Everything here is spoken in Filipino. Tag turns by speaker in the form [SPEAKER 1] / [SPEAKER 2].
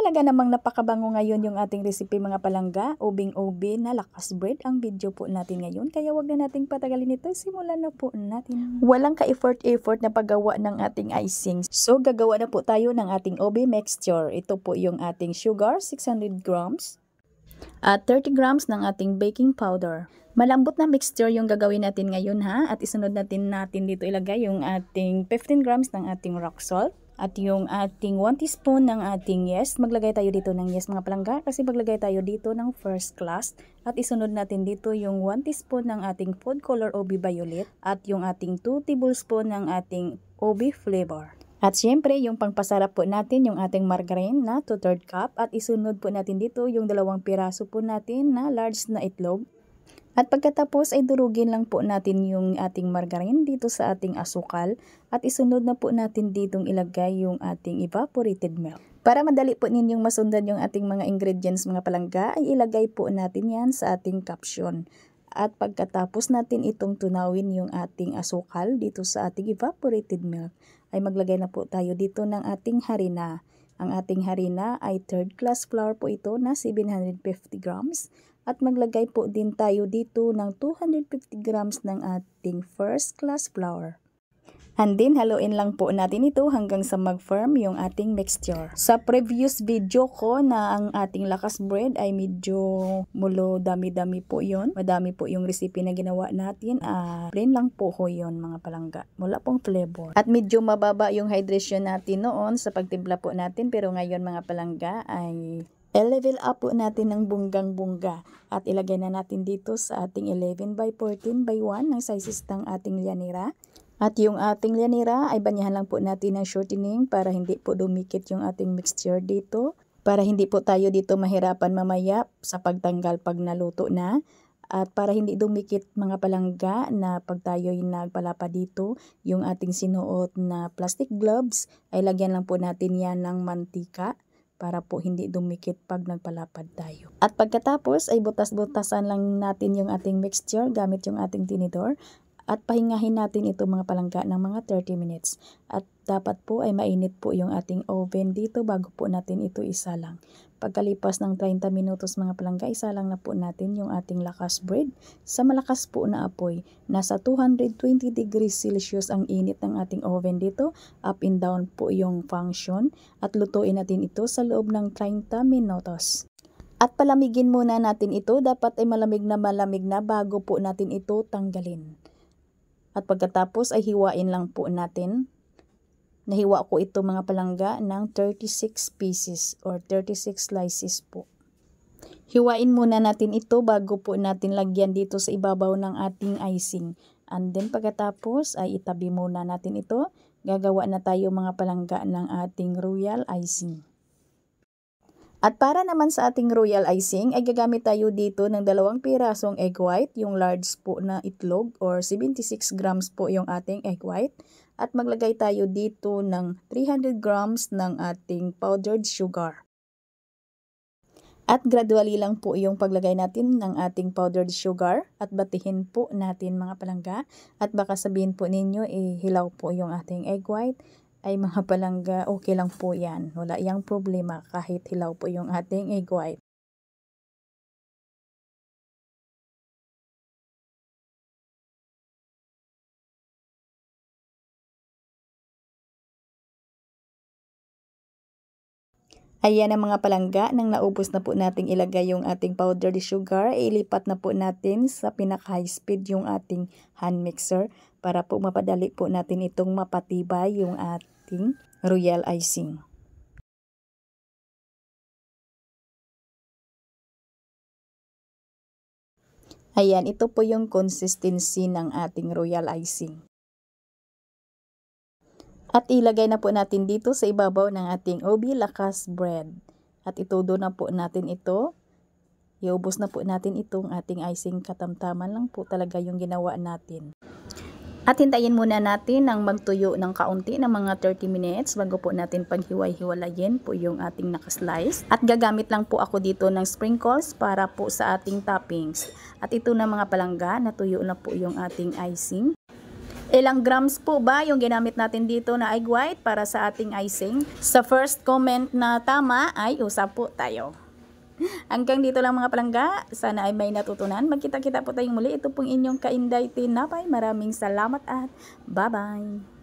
[SPEAKER 1] Talaga namang napakabango ngayon yung ating recipe mga palangga, ubing-ube na lakas bread ang video po natin ngayon. Kaya wag na nating patagalin ito, simulan na po natin. Walang ka-effort na paggawa ng ating icing. So gagawa na po tayo ng ating ube mixture. Ito po yung ating sugar, 600 grams. At 30 grams ng ating baking powder. Malambot na mixture yung gagawin natin ngayon ha. At isunod natin dito ilagay yung ating 15 grams ng ating rock salt. At yung ating 1 teaspoon ng ating yeast. Maglagay tayo dito ng yeast mga palangga. Kasi maglagay tayo dito ng first class. At isunod natin dito yung 1 teaspoon ng ating food color ube violet. At yung ating 2 tablespoon ng ating ube flavor. At syempre, yung pangpasarap po natin, yung ating margarine na 2/3 cup. At isunod po natin dito yung 2 piraso po natin na large na itlog. At pagkatapos ay durugin lang po natin yung ating margarine dito sa ating asukal. At isunod na po natin ditong ilagay yung ating evaporated milk. Para madali po ninyong masundan yung ating mga ingredients mga palangga, ay ilagay po natin yan sa ating caption. At pagkatapos natin itong tunawin yung ating asukal dito sa ating evaporated milk, ay maglagay na po tayo dito ng ating harina. Ang ating harina ay 3rd class flour po ito na 750 grams. At maglagay po din tayo dito ng 250 grams ng ating 1st class flour. And then, haluin lang po natin ito hanggang sa mag-firm yung ating mixture. Sa previous video ko na ang ating lakas bread ay medyo mulo dami-dami po yon. Madami po yung recipe na ginawa natin. Plain lang po ho yun mga palangga. Wala pong flavor. At medyo mababa yung hydration natin noon sa pagtimpla po natin. Pero ngayon mga palangga ay level up po natin ng bunggang-bungga. At ilagay na natin dito sa ating 11 by 14 by 1 ng sizes ng ating lianera. At yung ating lianera ay banyahan lang po natin ng shortening para hindi po dumikit yung ating mixture dito. Para hindi po tayo dito mahirapan mamaya sa pagtanggal pag naluto na. At para hindi dumikit mga palangga na pag tayo'y nagpalapa dito, yung ating sinuot na plastic gloves ay lagyan lang po natin yan ng mantika. Para po hindi dumikit pag nagpalapad tayo. At pagkatapos ay butas-butasan lang natin yung ating mixture gamit yung ating tinidor. At pahingahin natin ito mga palangga ng mga 30 minutes. At dapat po ay mainit po yung ating oven dito bago po natin ito isalang. Pagkalipas ng 30 minutos mga palangga, isalang na po natin yung ating lakas bread sa malakas po na apoy. Nasa 220 degrees Celsius ang init ng ating oven dito. Up and down po yung function. At lutuin natin ito sa loob ng 30 minutos. At palamigin muna natin ito. Dapat ay malamig na bago po natin ito tanggalin. At pagkatapos ay hiwain lang po natin. Nahiwa ko ito mga palangga ng 36 pieces or 36 slices po. Hiwain muna natin ito bago po natin lagyan dito sa ibabaw ng ating icing. And then pagkatapos ay itabi muna natin ito. Gagawa na tayo mga palangga ng ating royal icing. At para naman sa ating royal icing ay gagamit tayo dito ng 2 pirasong egg white, yung large po na itlog or 76 grams po yung ating egg white. At maglagay tayo dito ng 300 grams ng ating powdered sugar. At gradually lang po yung paglagay natin ng ating powdered sugar at batihin po natin mga palangga. At baka sabihin po ninyo hilaw po yung ating egg white. Ay mga palangga, okay lang po yan. Wala yang problema kahit hilaw po yung ating egg white. Ayan ang mga palangga, nang naubos na po nating ilagay yung ating powdered sugar, ilipat na po natin sa pinaka-high speed yung ating hand mixer para po mapadali po natin itong mapatibay yung ating royal icing. Ayan, ito po yung consistency ng ating royal icing. At ilagay na po natin dito sa ibabaw ng ating ube lakas bread. At itudo na po natin ito. Iubos na po natin itong ating icing. Katamtaman lang po talaga yung ginawa natin. At hintayin muna natin ang magtuyo ng kaunti ng mga 30 minutes bago po natin paghiwa-hiwalayin po yung ating nakaslice. At gagamit lang po ako dito ng sprinkles para po sa ating toppings. At ito na mga palangga, natuyo na po yung ating icing. Ilang grams po ba yung ginamit natin dito na egg white para sa ating icing? Sa first comment na tama ay usap po tayo. Hanggang dito lang mga palangga. Sana ay may natutunan. Magkita-kita po tayong muli. Ito pong inyong Kainday Tinapay. Maraming salamat at bye-bye.